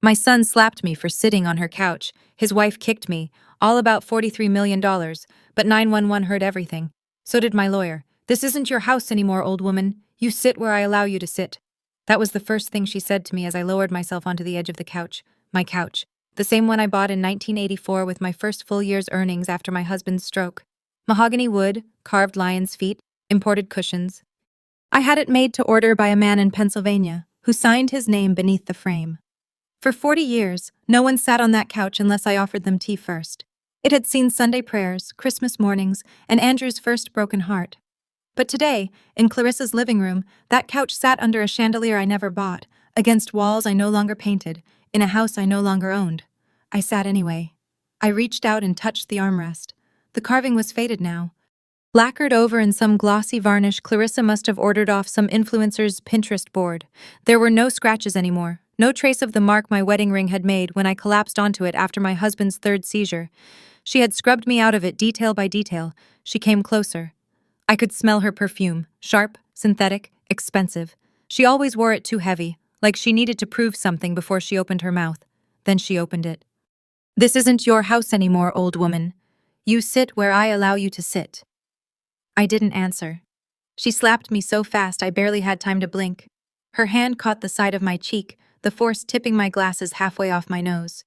My son slapped me for sitting on her couch. His wife kicked me, all about $43 million, but 911 heard everything. So did my lawyer. This isn't your house anymore, old woman. You sit where I allow you to sit. That was the first thing she said to me as I lowered myself onto the edge of the couch. My couch. The same one I bought in 1984 with my first full year's earnings after my husband's stroke. Mahogany wood, carved lion's feet, imported cushions. I had it made to order by a man in Pennsylvania, who signed his name beneath the frame. For 40 years, no one sat on that couch unless I offered them tea first. It had seen Sunday prayers, Christmas mornings, and Andrew's first broken heart. But today, in Clarissa's living room, that couch sat under a chandelier I never bought, against walls I no longer painted, in a house I no longer owned. I sat anyway. I reached out and touched the armrest. The carving was faded now. Lacquered over in some glossy varnish Clarissa must have ordered off some influencer's Pinterest board. There were no scratches anymore, no trace of the mark my wedding ring had made when I collapsed onto it after my husband's third seizure. She had scrubbed me out of it detail by detail. She came closer. I could smell her perfume, sharp, synthetic, expensive. She always wore it too heavy, like she needed to prove something before she opened her mouth. Then she opened it. This isn't your house anymore, old woman. You sit where I allow you to sit. I didn't answer. She slapped me so fast I barely had time to blink. Her hand caught the side of my cheek, the force tipping my glasses halfway off my nose.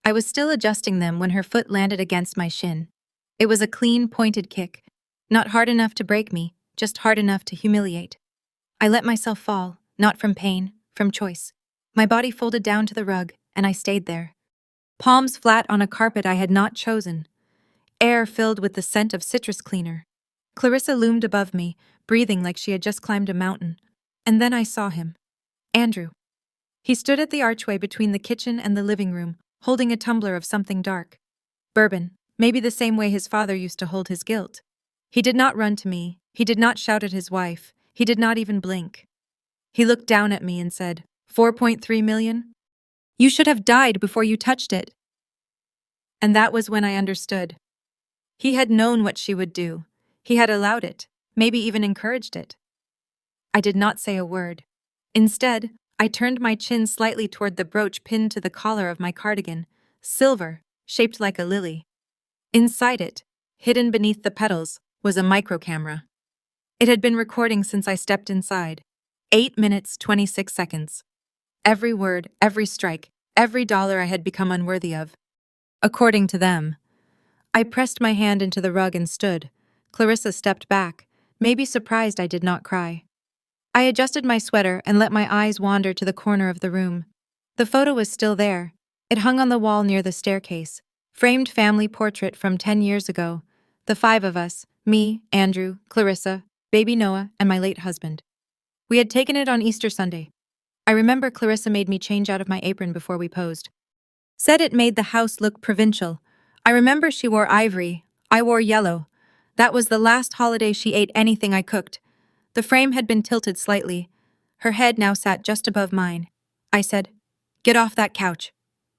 I was still adjusting them when her foot landed against my shin. It was a clean, pointed kick. Not hard enough to break me, just hard enough to humiliate. I let myself fall, not from pain, from choice. My body folded down to the rug, and I stayed there. Palms flat on a carpet I had not chosen. Air filled with the scent of citrus cleaner. Clarissa loomed above me, breathing like she had just climbed a mountain. And then I saw him. Andrew. He stood at the archway between the kitchen and the living room, holding a tumbler of something dark. Bourbon, maybe the same way his father used to hold his guilt. He did not run to me. He did not shout at his wife. He did not even blink. He looked down at me and said, 4.3 million? You should have died before you touched it. And that was when I understood. He had known what she would do. He had allowed it, maybe even encouraged it. I did not say a word. Instead, I turned my chin slightly toward the brooch pinned to the collar of my cardigan, silver, shaped like a lily. Inside it, hidden beneath the petals, was a microcamera. It had been recording since I stepped inside. 8 minutes, 26 seconds. Every word, every strike, every dollar I had become unworthy of. According to them. I pressed my hand into the rug and stood. Clarissa stepped back, maybe surprised I did not cry. I adjusted my sweater and let my eyes wander to the corner of the room. The photo was still there. It hung on the wall near the staircase. Framed family portrait from 10 years ago. The 5 of us, me, Andrew, Clarissa, baby Noah, and my late husband. We had taken it on Easter Sunday. I remember Clarissa made me change out of my apron before we posed. Said it made the house look provincial. I remember she wore ivory. I wore yellow. That was the last holiday she ate anything I cooked. The frame had been tilted slightly. Her head now sat just above mine. I said, "Get off that couch."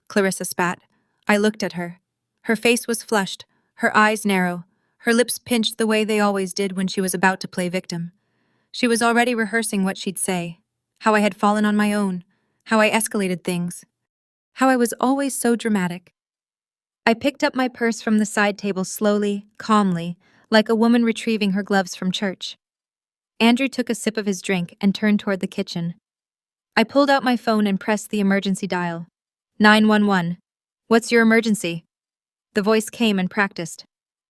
Clarissa spat. I looked at her. Her face was flushed, her eyes narrow, her lips pinched the way they always did when she was about to play victim. She was already rehearsing what she'd say, how I had fallen on my own, how I escalated things, how I was always so dramatic. I picked up my purse from the side table slowly, calmly, like a woman retrieving her gloves from church. Andrew took a sip of his drink and turned toward the kitchen. I pulled out my phone and pressed the emergency dial. 911. What's your emergency? The voice came and practiced.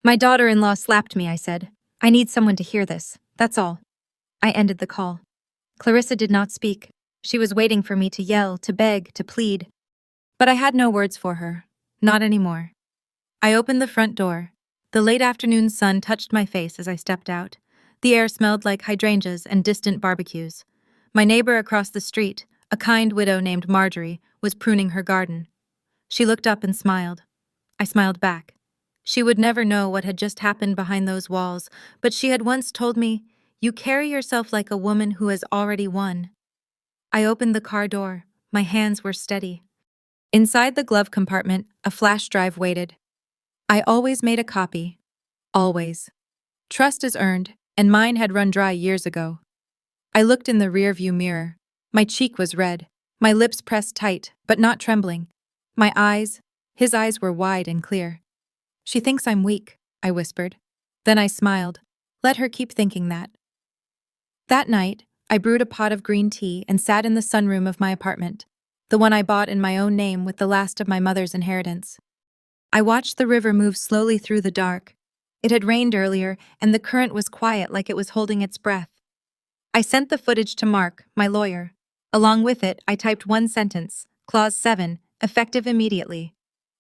My daughter-in-law slapped me, I said. I need someone to hear this, that's all. I ended the call. Clarissa did not speak. She was waiting for me to yell, to beg, to plead. But I had no words for her. Not anymore. I opened the front door. The late afternoon sun touched my face as I stepped out. The air smelled like hydrangeas and distant barbecues. My neighbor across the street, a kind widow named Marjorie, was pruning her garden. She looked up and smiled. I smiled back. She would never know what had just happened behind those walls, but she had once told me, "You carry yourself like a woman who has already won." I opened the car door. My hands were steady. Inside the glove compartment, a flash drive waited. I always made a copy. Always. Trust is earned, and mine had run dry years ago. I looked in the rearview mirror. My cheek was red. My lips pressed tight, but not trembling. My eyes, his eyes were wide and clear. She thinks I'm weak, I whispered. Then I smiled. Let her keep thinking that. That night, I brewed a pot of green tea and sat in the sunroom of my apartment, the one I bought in my own name with the last of my mother's inheritance. I watched the river move slowly through the dark. It had rained earlier, and the current was quiet like it was holding its breath. I sent the footage to Mark, my lawyer. Along with it, I typed one sentence, Clause 7, effective immediately.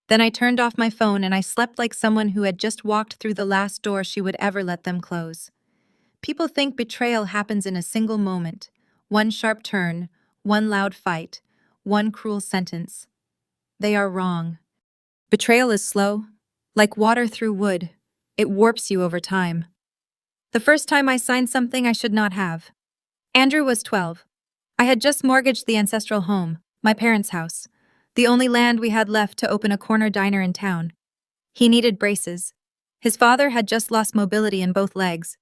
Then I turned off my phone and I slept like someone who had just walked through the last door she would ever let them close. People think betrayal happens in a single moment. One sharp turn, one loud fight, one cruel sentence. They are wrong. Betrayal is slow, like water through wood. It warps you over time. The first time I signed something I should not have. Andrew was 12. I had just mortgaged the ancestral home, my parents' house, the only land we had left to open a corner diner in town. He needed braces. His father had just lost mobility in both legs.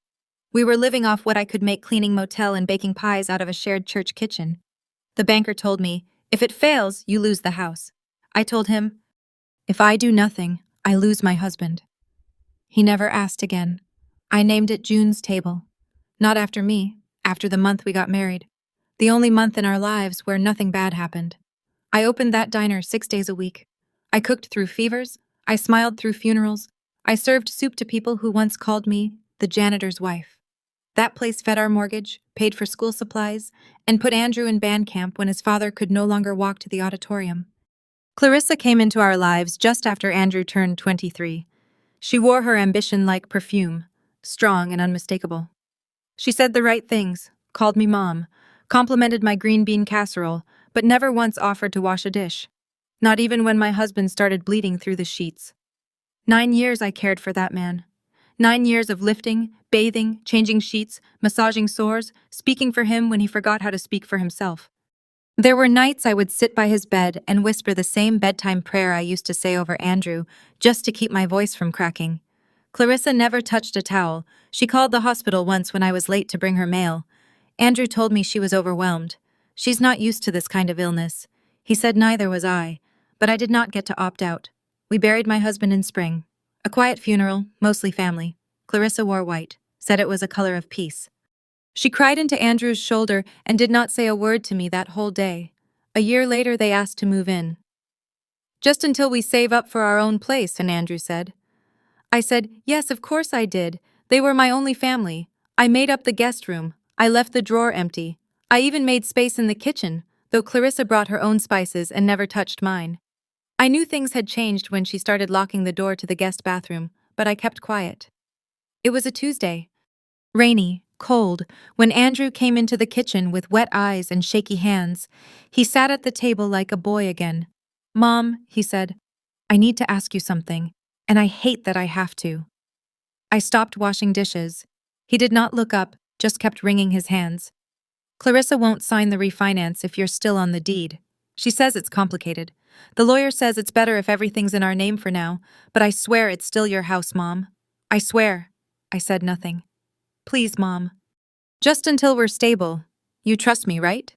We were living off what I could make cleaning motel and baking pies out of a shared church kitchen. The banker told me, if it fails, you lose the house. I told him, if I do nothing, I lose my husband. He never asked again. I named it June's Table. Not after me, after the month we got married. The only month in our lives where nothing bad happened. I opened that diner 6 days a week. I cooked through fevers. I smiled through funerals. I served soup to people who once called me the janitor's wife. That place fed our mortgage, paid for school supplies, and put Andrew in band camp when his father could no longer walk to the auditorium. Clarissa came into our lives just after Andrew turned 23. She wore her ambition like perfume, strong and unmistakable. She said the right things, called me mom, complimented my green bean casserole, but never once offered to wash a dish. Not even when my husband started bleeding through the sheets. 9 years I cared for that man. 9 years of lifting, bathing, changing sheets, massaging sores, speaking for him when he forgot how to speak for himself. There were nights I would sit by his bed and whisper the same bedtime prayer I used to say over Andrew, just to keep my voice from cracking. Clarissa never touched a towel. She called the hospital once when I was late to bring her mail. Andrew told me she was overwhelmed. She's not used to this kind of illness. He said neither was I, but I did not get to opt out. We buried my husband in spring. A quiet funeral, mostly family. Clarissa wore white, said it was a color of peace. She cried into Andrew's shoulder and did not say a word to me that whole day. A year later, they asked to move in. Just until we save up for our own place, and Andrew said. I said, yes, of course I did. They were my only family. I made up the guest room. I left the drawer empty. I even made space in the kitchen, though Clarissa brought her own spices and never touched mine. I knew things had changed when she started locking the door to the guest bathroom, but I kept quiet. It was a Tuesday. Rainy, cold, when Andrew came into the kitchen with wet eyes and shaky hands. He sat at the table like a boy again. Mom, he said, I need to ask you something, and I hate that I have to. I stopped washing dishes. He did not look up, just kept wringing his hands. Clarissa won't sign the refinance if you're still on the deed. She says it's complicated. The lawyer says it's better if everything's in our name for now, but I swear it's still your house, Mom. I swear. I said nothing. Please, Mom. Just until we're stable. You trust me, right?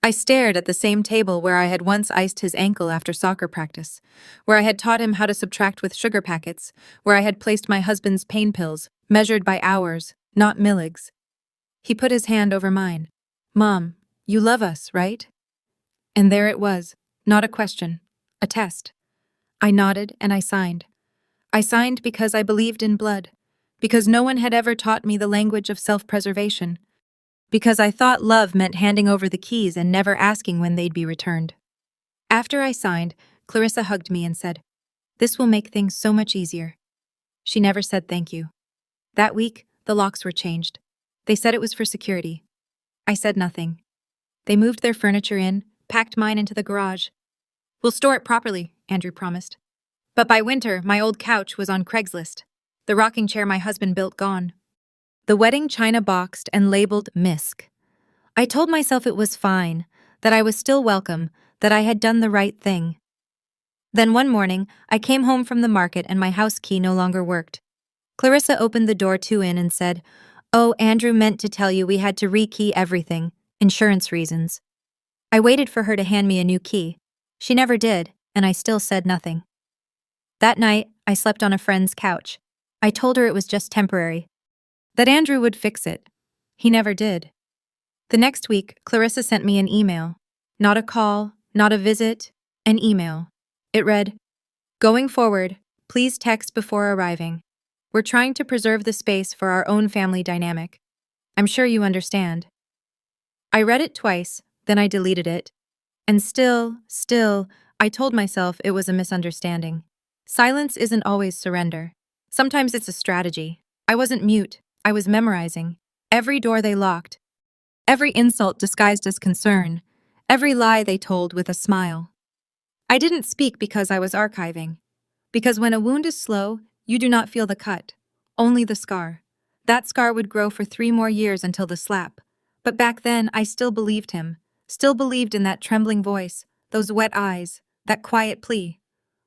I stared at the same table where I had once iced his ankle after soccer practice, where I had taught him how to subtract with sugar packets, where I had placed my husband's pain pills, measured by hours, not milligs. He put his hand over mine. Mom, you love us, right? And there it was, not a question, a test. I nodded and I signed. I signed because I believed in blood, because no one had ever taught me the language of self-preservation, because I thought love meant handing over the keys and never asking when they'd be returned. After I signed, Clarissa hugged me and said, "This will make things so much easier." She never said thank you. That week, the locks were changed. They said it was for security. I said nothing. They moved their furniture in, packed mine into the garage. "We'll store it properly," Andrew promised. But by winter, my old couch was on Craigslist. The rocking chair my husband built gone. The wedding china boxed and labeled Misk. I told myself it was fine, that I was still welcome, that I had done the right thing. Then one morning, I came home from the market and my house key no longer worked. Clarissa opened the door 2 in and said, "Oh, Andrew meant to tell you we had to rekey everything, insurance reasons." I waited for her to hand me a new key. She never did, and I still said nothing. That night, I slept on a friend's couch. I told her it was just temporary, that Andrew would fix it. He never did. The next week, Clarissa sent me an email. Not a call, not a visit, an email. It read, "Going forward, please text before arriving. We're trying to preserve the space for our own family dynamic. I'm sure you understand." I read it twice, then I deleted it. And still, I told myself it was a misunderstanding. Silence isn't always surrender. Sometimes it's a strategy. I wasn't mute, I was memorizing. Every door they locked, every insult disguised as concern, every lie they told with a smile. I didn't speak because I was archiving. Because when a wound is slow, you do not feel the cut, only the scar. That scar would grow for 3 more years until the slap. But back then, I still believed him. Still believed in that trembling voice, those wet eyes, that quiet plea.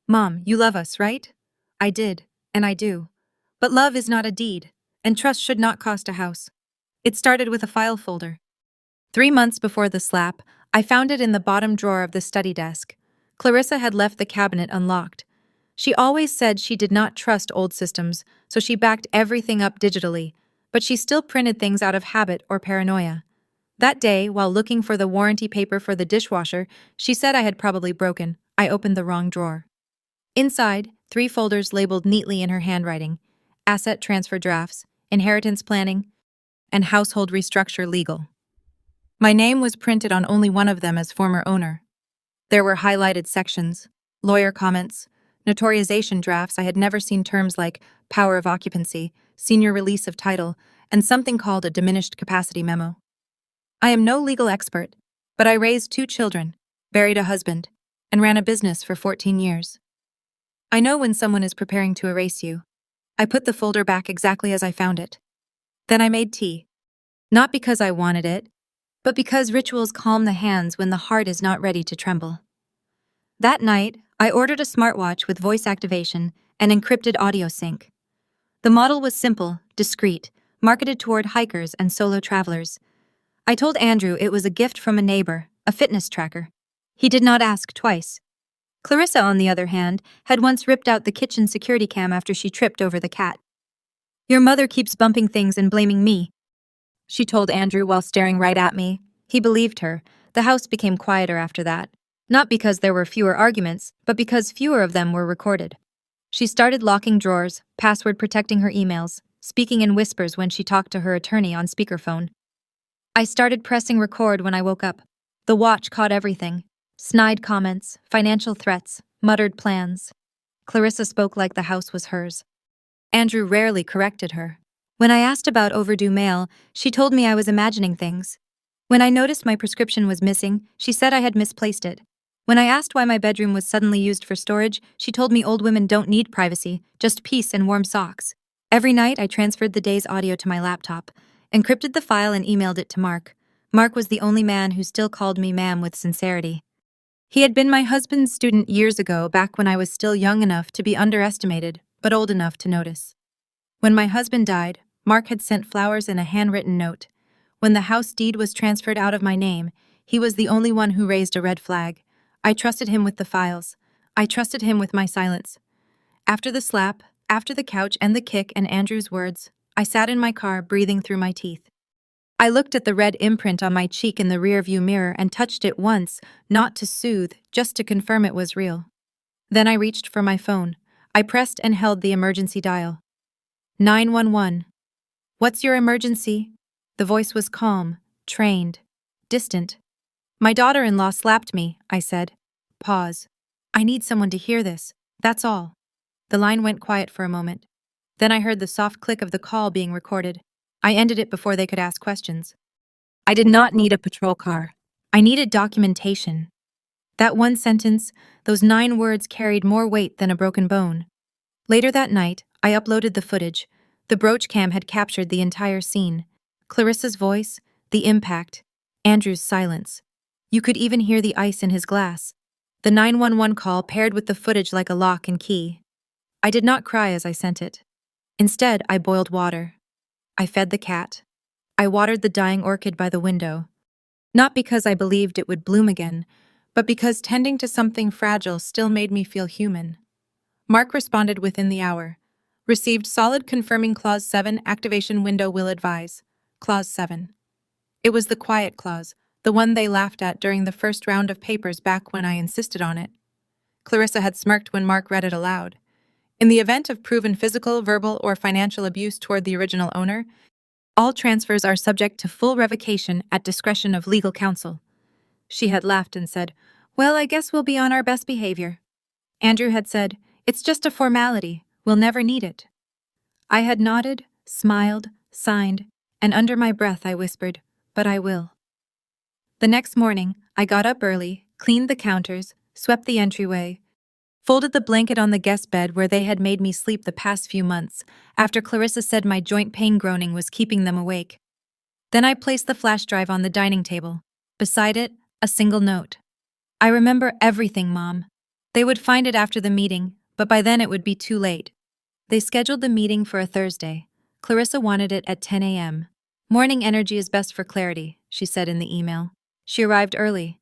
"Mom, you love us, right?" I did, and I do. But love is not a deed, and trust should not cost a house. It started with a file folder. 3 months before the slap, I found it in the bottom drawer of the study desk. Clarissa had left the cabinet unlocked. She always said she did not trust old systems, so she backed everything up digitally, but she still printed things out of habit or paranoia. That day, while looking for the warranty paper for the dishwasher, she said I had probably broken. I opened the wrong drawer. Inside, 3 folders labeled neatly in her handwriting: asset transfer drafts, inheritance planning, and household restructure legal. My name was printed on only one of them as former owner. There were highlighted sections, lawyer comments, notarization drafts. I had never seen terms like power of occupancy, senior release of title, and something called a diminished capacity memo. I am no legal expert, but I raised 2 children, buried a husband, and ran a business for 14 years. I know when someone is preparing to erase you. I put the folder back exactly as I found it. Then I made tea. Not because I wanted it, but because rituals calm the hands when the heart is not ready to tremble. That night, I ordered a smartwatch with voice activation and encrypted audio sync. The model was simple, discreet, marketed toward hikers and solo travelers. I told Andrew it was a gift from a neighbor, a fitness tracker. He did not ask twice. Clarissa, on the other hand, had once ripped out the kitchen security cam after she tripped over the cat. "Your mother keeps bumping things and blaming me," she told Andrew while staring right at me. He believed her. The house became quieter after that. Not because there were fewer arguments, but because fewer of them were recorded. She started locking drawers, password protecting her emails, speaking in whispers when she talked to her attorney on speakerphone. I started pressing record when I woke up. The watch caught everything. Snide comments, financial threats, muttered plans. Clarissa spoke like the house was hers. Andrew rarely corrected her. When I asked about overdue mail, she told me I was imagining things. When I noticed my prescription was missing, she said I had misplaced it. When I asked why my bedroom was suddenly used for storage, she told me old women don't need privacy, just peace and warm socks. Every night, I transferred the day's audio to my laptop, encrypted the file and emailed it to Mark. Mark was the only man who still called me ma'am with sincerity. He had been my husband's student years ago, back when I was still young enough to be underestimated, but old enough to notice. When my husband died, Mark had sent flowers and a handwritten note. When the house deed was transferred out of my name, he was the only one who raised a red flag. I trusted him with the files. I trusted him with my silence. After the slap, after the couch and the kick and Andrew's words, I sat in my car breathing through my teeth. I looked at the red imprint on my cheek in the rearview mirror and touched it once, not to soothe, just to confirm it was real. Then I reached for my phone. I pressed and held the emergency dial. 911. "What's your emergency?" The voice was calm, trained, distant. "My daughter-in-law slapped me," I said. Pause. "I need someone to hear this. That's all." The line went quiet for a moment. Then I heard the soft click of the call being recorded. I ended it before they could ask questions. I did not need a patrol car. I needed documentation. That one sentence, those 9 words carried more weight than a broken bone. Later that night, I uploaded the footage. The brooch cam had captured the entire scene. Clarissa's voice, the impact, Andrew's silence. You could even hear the ice in his glass. The 911 call paired with the footage like a lock and key. I did not cry as I sent it. Instead, I boiled water. I fed the cat. I watered the dying orchid by the window. Not because I believed it would bloom again, but because tending to something fragile still made me feel human. Mark responded within the hour. Received solid confirming Clause 7 activation window will advise. Clause 7. It was the quiet clause, the one they laughed at during the first round of papers back when I insisted on it. Clarissa had smirked when Mark read it aloud. In the event of proven physical, verbal, or financial abuse toward the original owner, all transfers are subject to full revocation at discretion of legal counsel. She had laughed and said, "Well, I guess we'll be on our best behavior." Andrew had said, "It's just a formality. We'll never need it." I had nodded, smiled, signed, and under my breath I whispered, "But I will." The next morning, I got up early, cleaned the counters, swept the entryway, folded the blanket on the guest bed where they had made me sleep the past few months, after Clarissa said my joint pain groaning was keeping them awake. Then I placed the flash drive on the dining table. Beside it, a single note. "I remember everything, Mom." They would find it after the meeting, but by then it would be too late. They scheduled the meeting for a Thursday. Clarissa wanted it at 10 a.m. "Morning energy is best for clarity," she said in the email. She arrived early,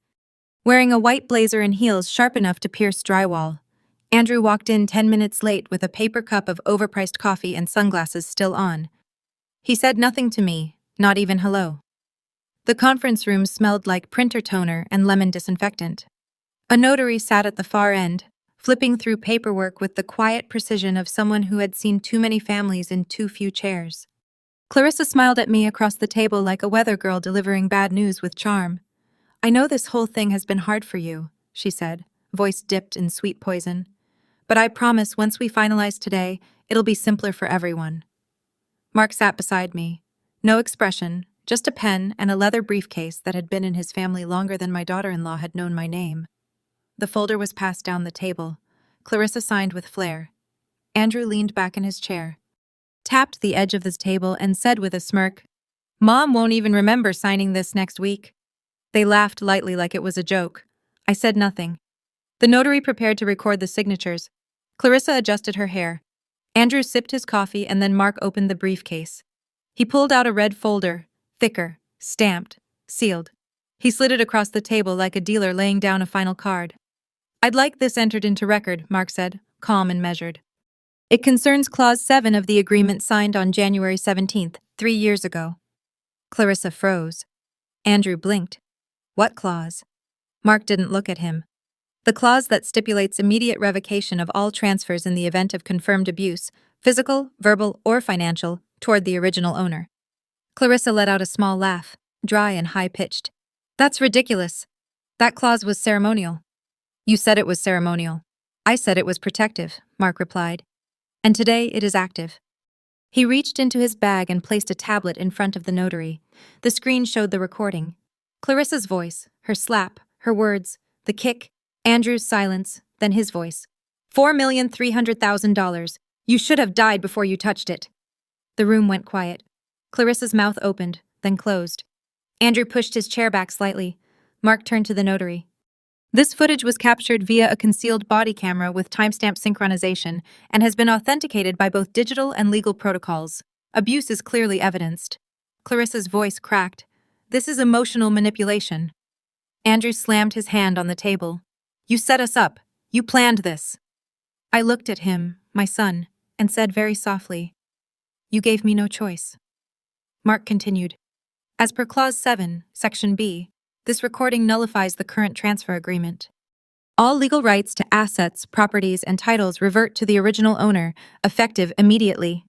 wearing a white blazer and heels sharp enough to pierce drywall. Andrew walked in 10 minutes late with a paper cup of overpriced coffee and sunglasses still on. He said nothing to me, not even hello. The conference room smelled like printer toner and lemon disinfectant. A notary sat at the far end, flipping through paperwork with the quiet precision of someone who had seen too many families in too few chairs. Clarissa smiled at me across the table like a weather girl delivering bad news with charm. "I know this whole thing has been hard for you," she said, voice dipped in sweet poison. "But I promise once we finalize today, it'll be simpler for everyone." Mark sat beside me. No expression, just a pen and a leather briefcase that had been in his family longer than my daughter-in-law had known my name. The folder was passed down the table. Clarissa signed with flair. Andrew leaned back in his chair, tapped the edge of the table, and said with a smirk, "Mom won't even remember signing this next week." They laughed lightly like it was a joke. I said nothing. The notary prepared to record the signatures. Clarissa adjusted her hair. Andrew sipped his coffee, and then Mark opened the briefcase. He pulled out a red folder, thicker, stamped, sealed. He slid it across the table like a dealer laying down a final card. "I'd like this entered into record," Mark said, calm and measured. "It concerns Clause 7 of the agreement signed on January 17th, 3 years ago." Clarissa froze. Andrew blinked. "What clause?" Mark didn't look at him. "The clause that stipulates immediate revocation of all transfers in the event of confirmed abuse, physical, verbal, or financial, toward the original owner." Clarissa let out a small laugh, dry and high-pitched. "That's ridiculous. That clause was ceremonial." "You said it was ceremonial." "I said it was protective," Mark replied. "And today it is active." He reached into his bag and placed a tablet in front of the notary. The screen showed the recording. Clarissa's voice, her slap, her words, the kick, Andrew's silence, then his voice. $4,300,000. You should have died before you touched it." The room went quiet. Clarissa's mouth opened, then closed. Andrew pushed his chair back slightly. Mark turned to the notary. "This footage was captured via a concealed body camera with timestamp synchronization and has been authenticated by both digital and legal protocols. Abuse is clearly evidenced." Clarissa's voice cracked. "This is emotional manipulation." Andrew slammed his hand on the table. "You set us up. You planned this." I looked at him, my son, and said very softly, "You gave me no choice." Mark continued. "As per Clause 7, Section B, this recording nullifies the current transfer agreement. All legal rights to assets, properties, and titles revert to the original owner, effective immediately."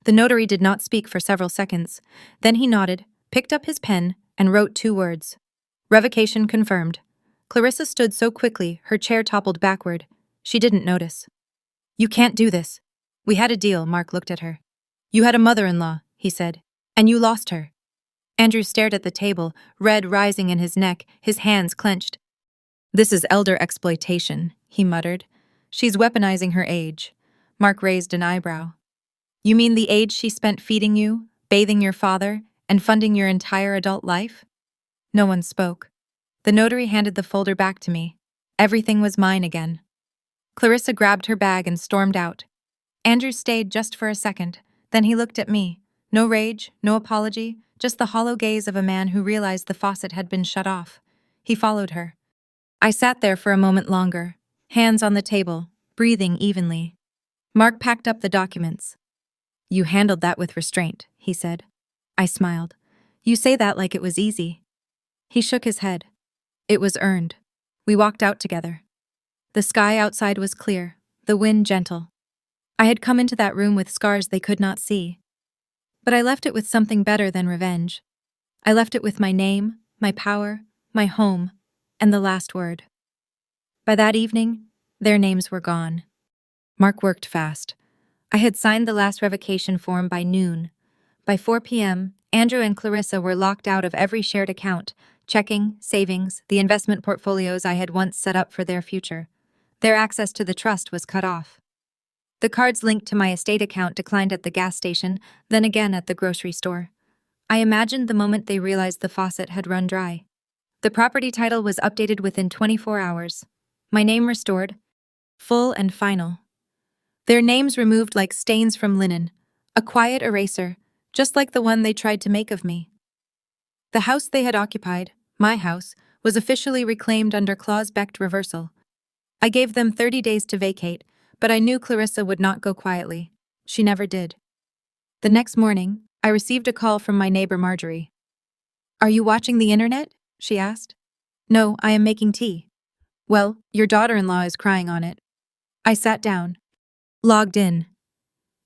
The notary did not speak for several seconds. Then he nodded, picked up his pen, and wrote 2 words. "Revocation confirmed." Clarissa stood so quickly, her chair toppled backward. She didn't notice. "You can't do this." "We had a deal," Mark looked at her. "You had a mother-in-law," he said, "and you lost her." Andrew stared at the table, red rising in his neck, his hands clenched. "This is elder exploitation," he muttered. "She's weaponizing her age." Mark raised an eyebrow. "You mean the age she spent feeding you, bathing your father, and funding your entire adult life?" No one spoke. The notary handed the folder back to me. Everything was mine again. Clarissa grabbed her bag and stormed out. Andrew stayed just for a second. Then he looked at me. No rage, no apology, just the hollow gaze of a man who realized the faucet had been shut off. He followed her. I sat there for a moment longer, hands on the table, breathing evenly. Mark packed up the documents. "You handled that with restraint," he said. I smiled. "You say that like it was easy." He shook his head. "It was earned." We walked out together. The sky outside was clear, the wind gentle. I had come into that room with scars they could not see. But I left it with something better than revenge. I left it with my name, my power, my home, and the last word. By that evening, their names were gone. Mark worked fast. I had signed the last revocation form by noon. By 4 p.m., Andrew and Clarissa were locked out of every shared account, checking, savings, the investment portfolios I had once set up for their future. Their access to the trust was cut off. The cards linked to my estate account declined at the gas station, then again at the grocery store. I imagined the moment they realized the faucet had run dry. The property title was updated within 24 hours. My name restored, full and final. Their names removed like stains from linen, a quiet eraser, just like the one they tried to make of me. The house they had occupied, my house, was officially reclaimed under clause-backed reversal. I gave them 30 days to vacate, but I knew Clarissa would not go quietly. She never did. The next morning, I received a call from my neighbor Marjorie. "Are you watching the internet?" she asked. "No, I am making tea." "Well, your daughter-in-law is crying on it." I sat down. Logged in.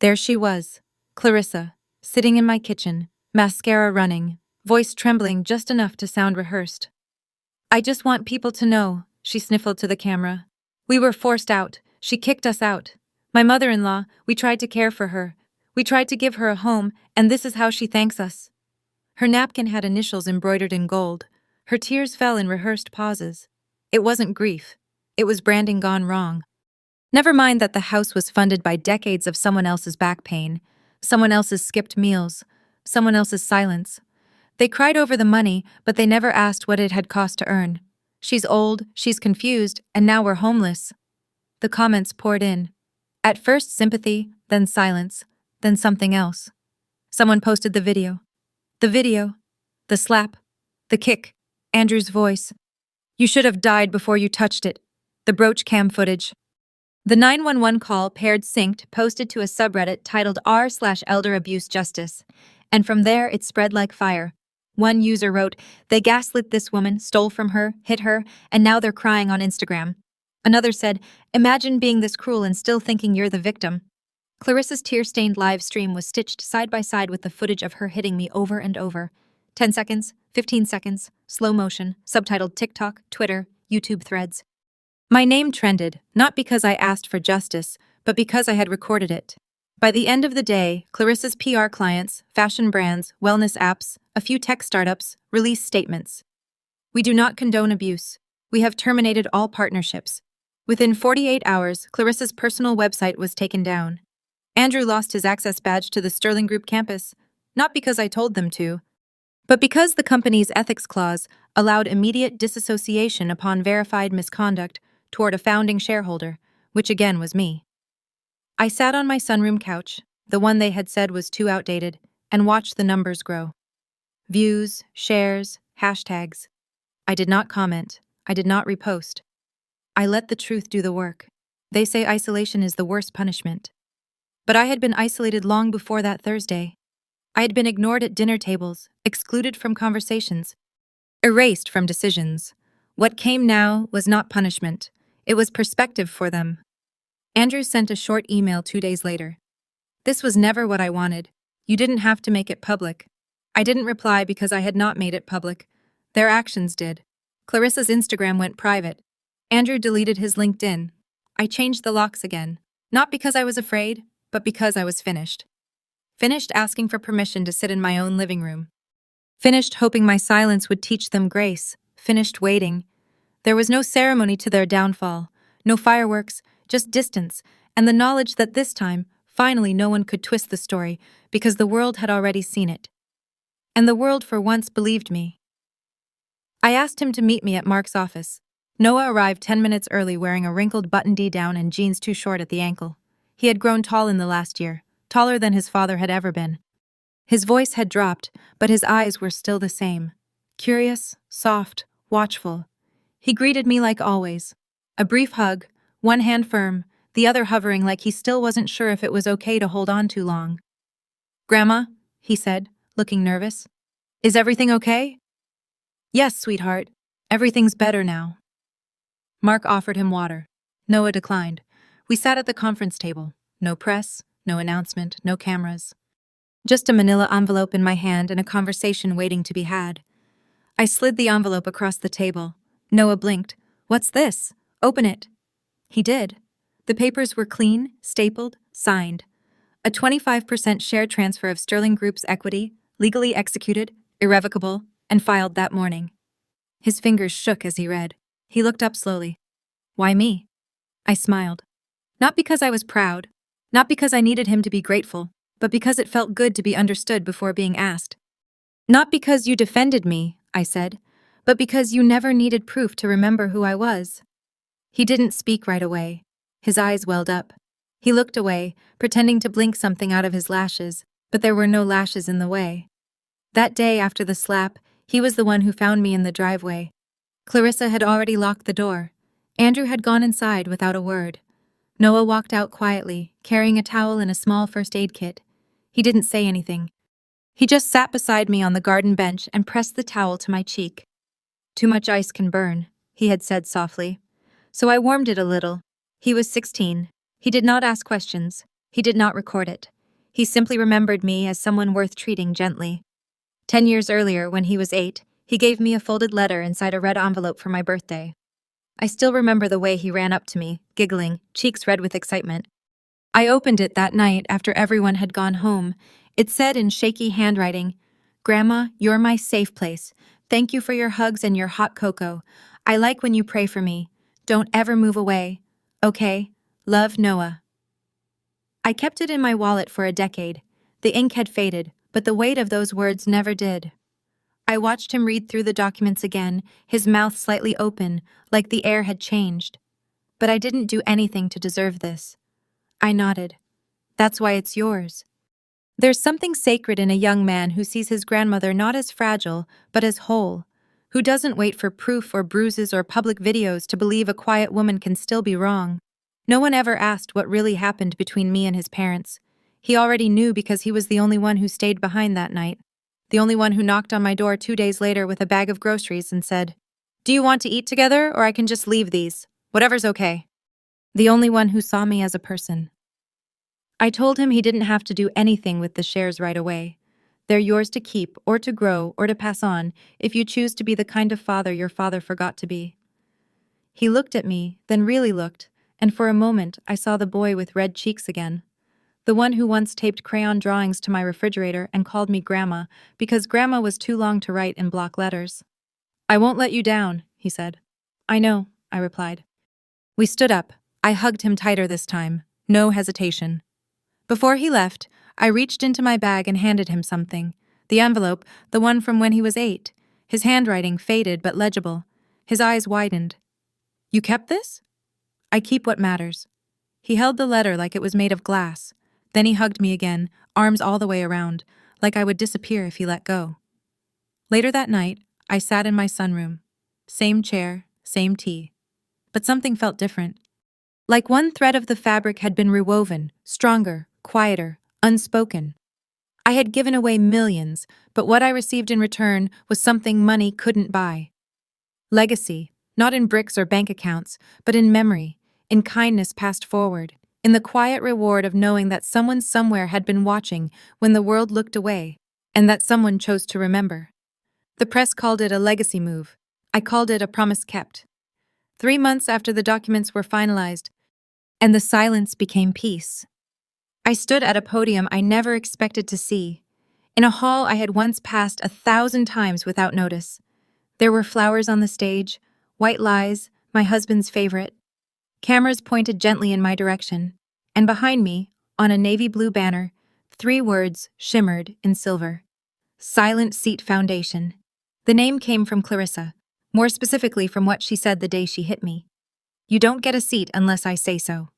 There she was, Clarissa, sitting in my kitchen, mascara running, voice trembling just enough to sound rehearsed. "I just want people to know," she sniffled to the camera. "We were forced out. She kicked us out. My mother-in-law, we tried to care for her. We tried to give her a home, and this is how she thanks us." Her napkin had initials embroidered in gold. Her tears fell in rehearsed pauses. It wasn't grief. It was branding gone wrong. Never mind that the house was funded by decades of someone else's back pain, someone else's skipped meals, someone else's silence. They cried over the money, but they never asked what it had cost to earn. "She's old, she's confused, and now we're homeless." The comments poured in. At first sympathy, then silence, then something else. Someone posted the video. The video. The slap. The kick. Andrew's voice. "You should have died before you touched it." The brooch cam footage. The 911 call paired synced posted to a subreddit titled r/elder abuse justice. And from there it spread like fire. One user wrote, "They gaslit this woman, stole from her, hit her, and now they're crying on Instagram." Another said, "Imagine being this cruel and still thinking you're the victim." Clarissa's tear-stained live stream was stitched side by side with the footage of her hitting me over and over. 10 seconds, 15 seconds, slow motion, subtitled TikTok, Twitter, YouTube threads. My name trended, not because I asked for justice, but because I had recorded it. By the end of the day, Clarissa's PR clients, fashion brands, wellness apps, a few tech startups released statements. "We do not condone abuse. We have terminated all partnerships." Within 48 hours, Clarissa's personal website was taken down. Andrew lost his access badge to the Sterling Group campus, not because I told them to, but because the company's ethics clause allowed immediate disassociation upon verified misconduct toward a founding shareholder, which again was me. I sat on my sunroom couch, the one they had said was too outdated, and watched the numbers grow. Views, shares, hashtags. I did not comment. I did not repost. I let the truth do the work. They say isolation is the worst punishment. But I had been isolated long before that Thursday. I had been ignored at dinner tables, excluded from conversations, erased from decisions. What came now was not punishment. It was perspective for them. Andrew sent a short email 2 days later. "This was never what I wanted. You didn't have to make it public." I didn't reply because I had not made it public. Their actions did. Clarissa's Instagram went private. Andrew deleted his LinkedIn. I changed the locks again, not because I was afraid, but because I was finished. Finished asking for permission to sit in my own living room. Finished hoping my silence would teach them grace. Finished waiting. There was no ceremony to their downfall, no fireworks, just distance, and the knowledge that this time, finally no one could twist the story because the world had already seen it. And the world for once believed me. I asked him to meet me at Mark's office. Noah arrived 10 minutes early wearing a wrinkled button D-down and jeans too short at the ankle. He had grown tall in the last year, taller than his father had ever been. His voice had dropped, but his eyes were still the same. Curious, soft, watchful. He greeted me like always. A brief hug, one hand firm, the other hovering like he still wasn't sure if it was okay to hold on too long. "Grandma," he said, looking nervous. "Is everything okay?" "Yes, sweetheart. Everything's better now." Mark offered him water. Noah declined. We sat at the conference table. No press, no announcement, no cameras. Just a manila envelope in my hand and a conversation waiting to be had. I slid the envelope across the table. Noah blinked. "What's this? Open it." He did. The papers were clean, stapled, signed. A 25% share transfer of Sterling Group's equity, legally executed, irrevocable, and filed that morning. His fingers shook as he read. He looked up slowly. "Why me?" I smiled. Not because I was proud, not because I needed him to be grateful, but because it felt good to be understood before being asked. "Not because you defended me," I said, "but because you never needed proof to remember who I was." He didn't speak right away. His eyes welled up. He looked away, pretending to blink something out of his lashes, but there were no lashes in the way. That day after the slap, he was the one who found me in the driveway. Clarissa had already locked the door. Andrew had gone inside without a word. Noah walked out quietly, carrying a towel and a small first aid kit. He didn't say anything. He just sat beside me on the garden bench and pressed the towel to my cheek. "Too much ice can burn," he had said softly. So I warmed it a little. He was 16. He did not ask questions. He did not record it. He simply remembered me as someone worth treating gently. 10 years earlier, when he was 8, he gave me a folded letter inside a red envelope for my birthday. I still remember the way he ran up to me, giggling, cheeks red with excitement. I opened it that night after everyone had gone home. It said in shaky handwriting, "Grandma, you're my safe place. Thank you for your hugs and your hot cocoa. I like when you pray for me. Don't ever move away. Okay? Love, Noah." I kept it in my wallet for a decade. The ink had faded, but the weight of those words never did. I watched him read through the documents again, his mouth slightly open, like the air had changed. But I didn't do anything to deserve this. I nodded. "That's why it's yours." There's something sacred in a young man who sees his grandmother not as fragile, but as whole, who doesn't wait for proof or bruises or public videos to believe a quiet woman can still be wrong. No one ever asked what really happened between me and his parents. He already knew because he was the only one who stayed behind that night. The only one who knocked on my door 2 days later with a bag of groceries and said, "Do you want to eat together, or I can just leave these? Whatever's okay." The only one who saw me as a person. I told him he didn't have to do anything with the shares right away. They're yours to keep, or to grow, or to pass on, if you choose to be the kind of father your father forgot to be. He looked at me, then really looked, and for a moment I saw the boy with red cheeks again. The one who once taped crayon drawings to my refrigerator and called me Grandma because Grandma was too long to write in block letters. "I won't let you down," he said. "I know," I replied. We stood up. I hugged him tighter this time. No hesitation. Before he left, I reached into my bag and handed him something. The envelope, the one from when he was 8. His handwriting faded but legible. His eyes widened. "You kept this?" "I keep what matters." He held the letter like it was made of glass. Then he hugged me again, arms all the way around, like I would disappear if he let go. Later that night, I sat in my sunroom. Same chair, same tea. But something felt different. Like one thread of the fabric had been rewoven, stronger, quieter, unspoken. I had given away millions, but what I received in return was something money couldn't buy. Legacy, not in bricks or bank accounts, but in memory, in kindness passed forward, in the quiet reward of knowing that someone somewhere had been watching when the world looked away, and that someone chose to remember. The press called it a legacy move. I called it a promise kept. 3 months after the documents were finalized, and the silence became peace. I stood at a podium I never expected to see, in a hall I had once passed 1,000 times without notice. There were flowers on the stage, white lies, my husband's favorite. Cameras pointed gently in my direction, and behind me, on a navy blue banner, 3 words shimmered in silver. Silent Seat Foundation. The name came from Clarissa, more specifically from what she said the day she hit me. "You don't get a seat unless I say so."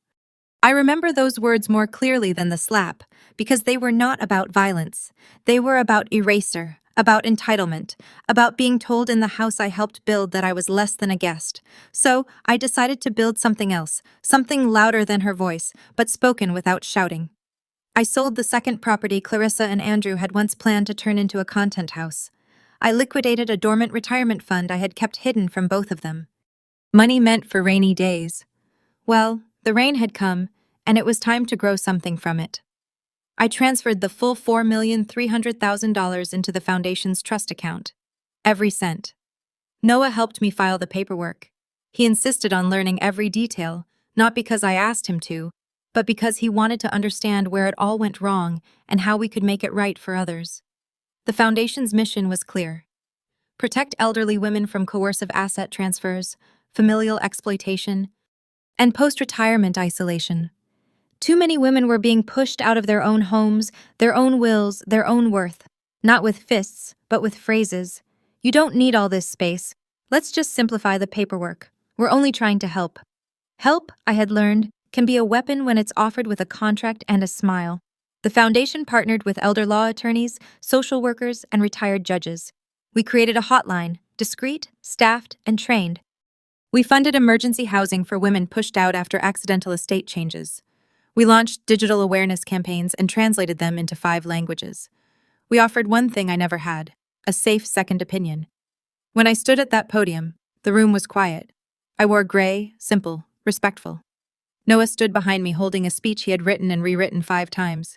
I remember those words more clearly than the slap, because they were not about violence. They were about eraser, about entitlement, about being told in the house I helped build that I was less than a guest. So, I decided to build something else, something louder than her voice, but spoken without shouting. I sold the second property Clarissa and Andrew had once planned to turn into a content house. I liquidated a dormant retirement fund I had kept hidden from both of them. Money meant for rainy days. Well, the rain had come, and it was time to grow something from it. I transferred the full $4,300,000 into the foundation's trust account. Every cent. Noah helped me file the paperwork. He insisted on learning every detail, not because I asked him to, but because he wanted to understand where it all went wrong and how we could make it right for others. The foundation's mission was clear: protect elderly women from coercive asset transfers, familial exploitation, and post-retirement isolation. Too many women were being pushed out of their own homes, their own wills, their own worth. Not with fists, but with phrases. You don't need all this space. Let's just simplify the paperwork. We're only trying to help. Help, I had learned, can be a weapon when it's offered with a contract and a smile. The foundation partnered with elder law attorneys, social workers, and retired judges. We created a hotline, discreet, staffed, and trained. We funded emergency housing for women pushed out after accidental estate changes. We launched digital awareness campaigns and translated them into 5 languages. We offered one thing I never had: a safe second opinion. When I stood at that podium, the room was quiet. I wore gray, simple, respectful. Noah stood behind me holding a speech he had written and rewritten 5 times.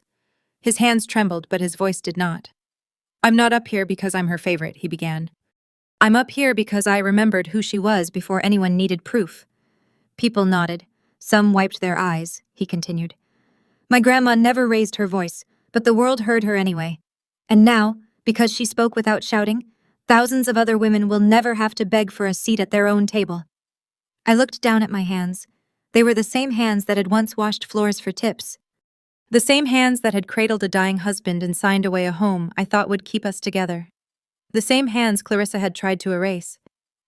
His hands trembled, but his voice did not. "I'm not up here because I'm her favorite," he began. "I'm up here because I remembered who she was before anyone needed proof." People nodded. Some wiped their eyes, he continued. "My grandma never raised her voice, but the world heard her anyway. And now, because she spoke without shouting, thousands of other women will never have to beg for a seat at their own table." I looked down at my hands. They were the same hands that had once washed floors for tips. The same hands that had cradled a dying husband and signed away a home I thought would keep us together. The same hands Clarissa had tried to erase.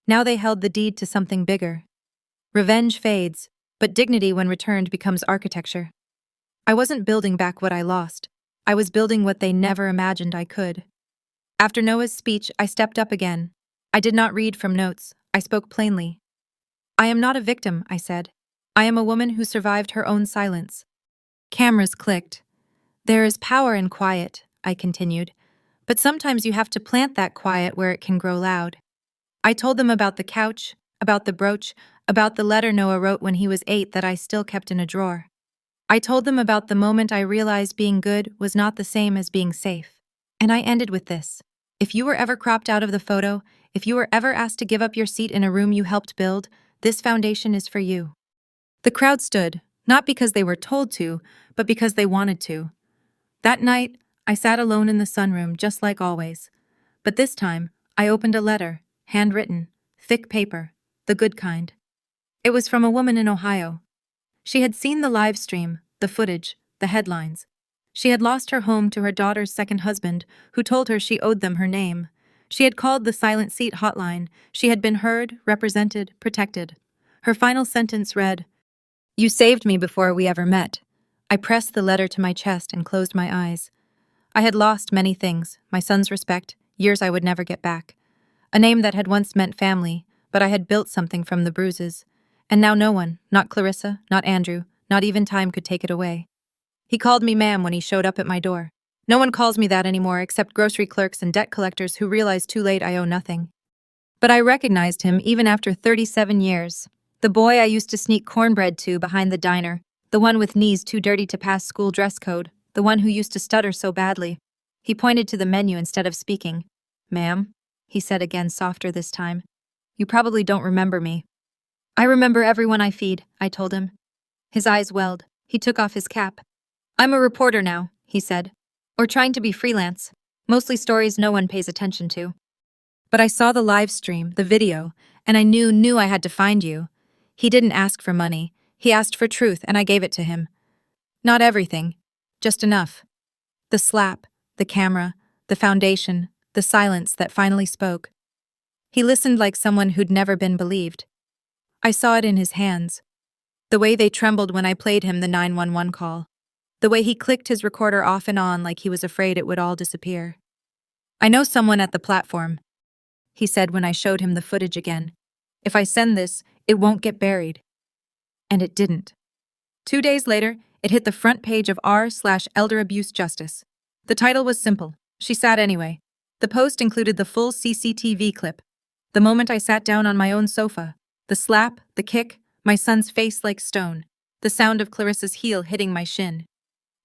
Now they held the deed to something bigger. Revenge fades, but dignity when returned becomes architecture. I wasn't building back what I lost. I was building what they never imagined I could. After Noah's speech, I stepped up again. I did not read from notes. I spoke plainly. "I am not a victim," I said. "I am a woman who survived her own silence." Cameras clicked. "There is power in quiet," I continued. "But sometimes you have to plant that quiet where it can grow loud." I told them about the couch, about the brooch, about the letter Noah wrote when he was 8 that I still kept in a drawer. I told them about the moment I realized being good was not the same as being safe. And I ended with this: if you were ever cropped out of the photo, if you were ever asked to give up your seat in a room you helped build, this foundation is for you. The crowd stood, not because they were told to, but because they wanted to. That night, I sat alone in the sunroom just like always. But this time, I opened a letter, handwritten, thick paper, the good kind. It was from a woman in Ohio. She had seen the live stream, the footage, the headlines. She had lost her home to her daughter's second husband, who told her she owed them her name. She had called the Silent Seat hotline. She had been heard, represented, protected. Her final sentence read, "You saved me before we ever met." I pressed the letter to my chest and closed my eyes. I had lost many things: my son's respect, years I would never get back, a name that had once meant family, but I had built something from the bruises. And now no one, not Clarissa, not Andrew, not even time could take it away. He called me ma'am when he showed up at my door. No one calls me that anymore except grocery clerks and debt collectors who realize too late I owe nothing. But I recognized him even after 37 years. The boy I used to sneak cornbread to behind the diner, the one with knees too dirty to pass school dress code, the one who used to stutter so badly. He pointed to the menu instead of speaking. "Ma'am," he said again, softer this time. "You probably don't remember me." "I remember everyone I feed," I told him. His eyes welled. He took off his cap. "I'm a reporter now," he said. "Or trying to be freelance. Mostly stories no one pays attention to." But I saw the live stream, the video, and I knew I had to find you. He didn't ask for money. He asked for truth, and I gave it to him. Not everything. Just enough. The slap, the camera, the foundation, the silence that finally spoke. He listened like someone who'd never been believed. I saw it in his hands. The way they trembled when I played him the 911 call. The way he clicked his recorder off and on like he was afraid it would all disappear. I know someone at the platform, he said when I showed him the footage again. If I send this, it won't get buried. And it didn't. 2 days later, it hit the front page of r/Elder Abuse Justice. The title was simple. She sat anyway. The post included the full CCTV clip. The moment I sat down on my own sofa. The slap, the kick, my son's face like stone. The sound of Clarissa's heel hitting my shin.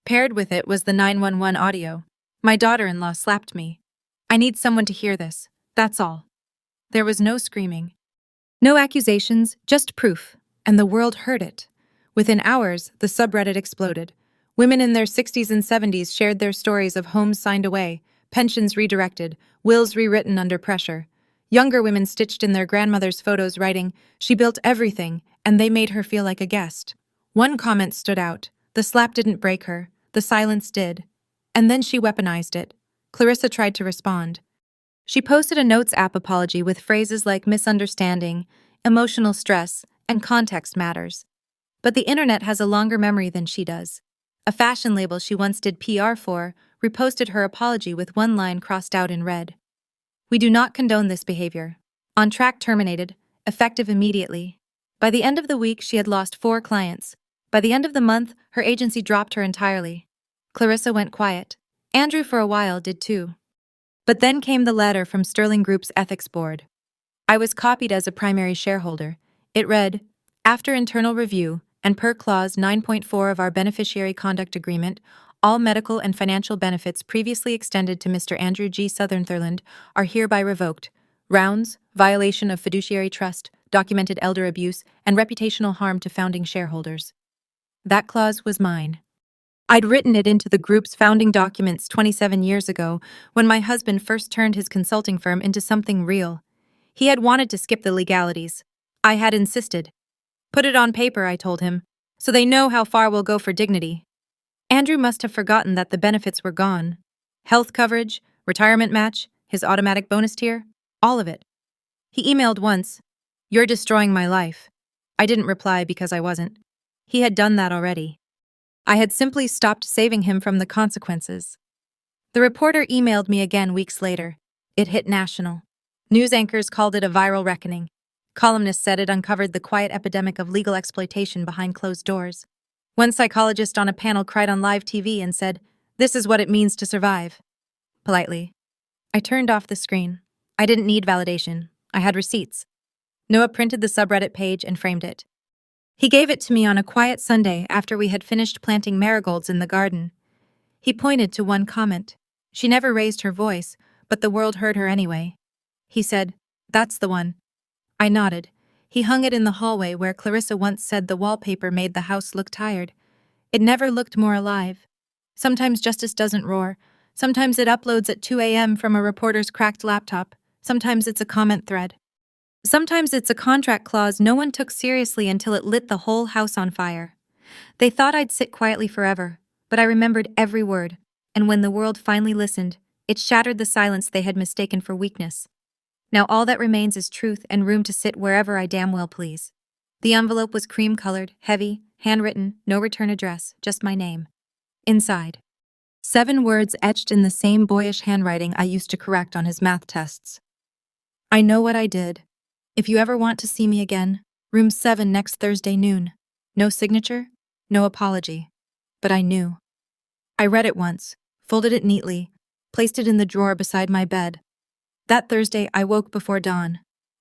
Paired with it was the 911 audio. My daughter-in-law slapped me. I need someone to hear this. That's all. There was no screaming. No accusations, just proof. And the world heard it. Within hours, the subreddit exploded. Women in their 60s and 70s shared their stories of homes signed away, pensions redirected, wills rewritten under pressure. Younger women stitched in their grandmother's photos writing, "She built everything, and they made her feel like a guest." One comment stood out. The slap didn't break her. The silence did. And then she weaponized it. Clarissa tried to respond. She posted a Notes app apology with phrases like misunderstanding, emotional stress, and context matters. But the internet has a longer memory than she does. A fashion label she once did PR for reposted her apology with one line crossed out in red. "We do not condone this behavior. On track terminated, effective immediately." By the end of the week, she had lost 4 clients. By the end of the month, her agency dropped her entirely. Clarissa went quiet. Andrew for a while did too. But then came the letter from Sterling Group's ethics board. I was copied as a primary shareholder. It read, "After internal review, and per clause 9.4 of our beneficiary conduct agreement, all medical and financial benefits previously extended to Mr. Andrew G. Sutherland are hereby revoked. Rounds, violation of fiduciary trust, documented elder abuse, and reputational harm to founding shareholders." That clause was mine. I'd written it into the group's founding documents 27 years ago when my husband first turned his consulting firm into something real. He had wanted to skip the legalities. I had insisted. "Put it on paper," I told him, "so they know how far we'll go for dignity." Andrew must have forgotten that the benefits were gone. Health coverage, retirement match, his automatic bonus tier, all of it. He emailed once, "You're destroying my life." I didn't reply because I wasn't. He had done that already. I had simply stopped saving him from the consequences. The reporter emailed me again weeks later. It hit national. News anchors called it a viral reckoning. Columnists said it uncovered the quiet epidemic of legal exploitation behind closed doors. One psychologist on a panel cried on live TV and said, "This is what it means to survive." Politely. I turned off the screen. I didn't need validation. I had receipts. Noah printed the subreddit page and framed it. He gave it to me on a quiet Sunday after we had finished planting marigolds in the garden. He pointed to one comment. She never raised her voice, but the world heard her anyway. He said, "That's the one." I nodded. He hung it in the hallway where Clarissa once said the wallpaper made the house look tired. It never looked more alive. Sometimes justice doesn't roar. Sometimes it uploads at 2 a.m. from a reporter's cracked laptop. Sometimes it's a comment thread. Sometimes it's a contract clause no one took seriously until it lit the whole house on fire. They thought I'd sit quietly forever, but I remembered every word, and when the world finally listened, it shattered the silence they had mistaken for weakness. Now all that remains is truth and room to sit wherever I damn well please. The envelope was cream-colored, heavy, handwritten, no return address, just my name. Inside, 7 words etched in the same boyish handwriting I used to correct on his math tests. "I know what I did. If you ever want to see me again, room 7 next Thursday noon." No signature, no apology. But I knew. I read it once, folded it neatly, placed it in the drawer beside my bed. That Thursday I woke before dawn.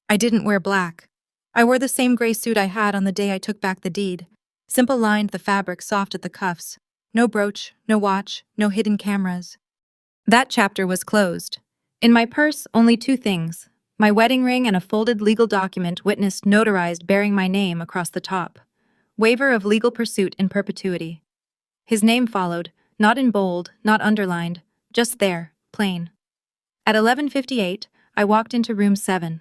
I didn't wear black. I wore the same gray suit I had on the day I took back the deed. Simple lined the fabric, soft at the cuffs. No brooch, no watch, no hidden cameras. That chapter was closed. In my purse, only 2 things. My wedding ring and a folded legal document witnessed notarized bearing my name across the top. Waiver of legal pursuit in perpetuity. His name followed, not in bold, not underlined, just there, plain. At 11:58, I walked into room 7.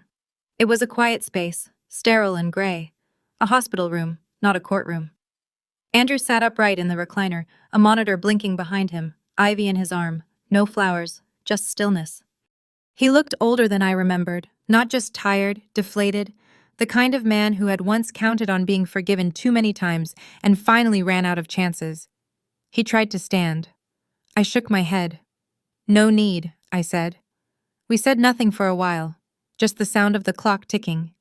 It was a quiet space, sterile and gray. A hospital room, not a courtroom. Andrew sat upright in the recliner, a monitor blinking behind him, ivy in his arm, no flowers, just stillness. He looked older than I remembered, not just tired, deflated. The kind of man who had once counted on being forgiven too many times and finally ran out of chances. He tried to stand. I shook my head. No need, I said. We said nothing for a while, just the sound of the clock ticking.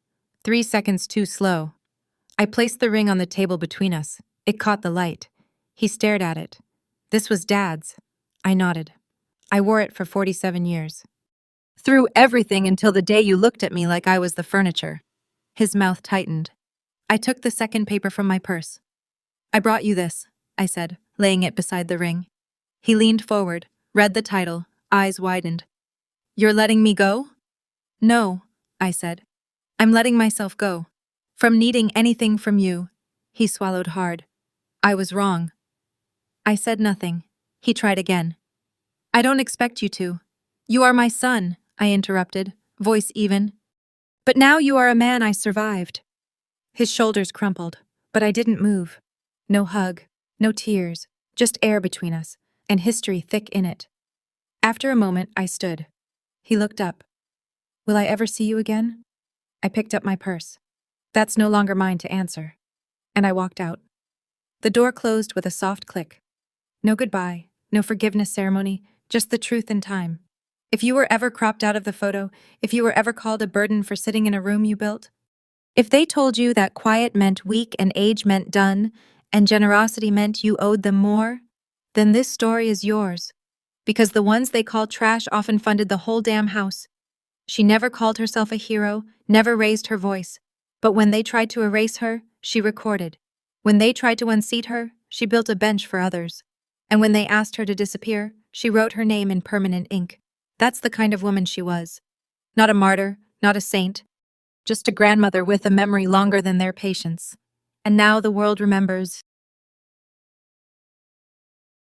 3 seconds too slow. I placed the ring on the table between us. It caught the light. He stared at it. This was Dad's. I nodded. I wore it for 47 years. Through everything until the day you looked at me like I was the furniture. His mouth tightened. I took the second paper from my purse. I brought you this, I said, laying it beside the ring. He leaned forward, read the title, eyes widened. You're letting me go? No, I said. I'm letting myself go. From needing anything from you. He swallowed hard. I was wrong. I said nothing. He tried again. I don't expect you to. You are my son, I interrupted, voice even. But now you are a man I survived. His shoulders crumpled, but I didn't move. No hug, no tears, just air between us, and history thick in it. After a moment, I stood. He looked up. Will I ever see you again? I picked up my purse. That's no longer mine to answer. And I walked out. The door closed with a soft click. No goodbye, no forgiveness ceremony, just the truth and time. If you were ever cropped out of the photo, if you were ever called a burden for sitting in a room you built, if they told you that quiet meant weak and age meant done, and generosity meant you owed them more, then this story is yours. Because the ones they called trash often funded the whole damn house. She never called herself a hero, never raised her voice. But when they tried to erase her, she recorded. When they tried to unseat her, she built a bench for others. And when they asked her to disappear, she wrote her name in permanent ink. That's the kind of woman she was. Not a martyr, not a saint, just a grandmother with a memory longer than their patience. And now the world remembers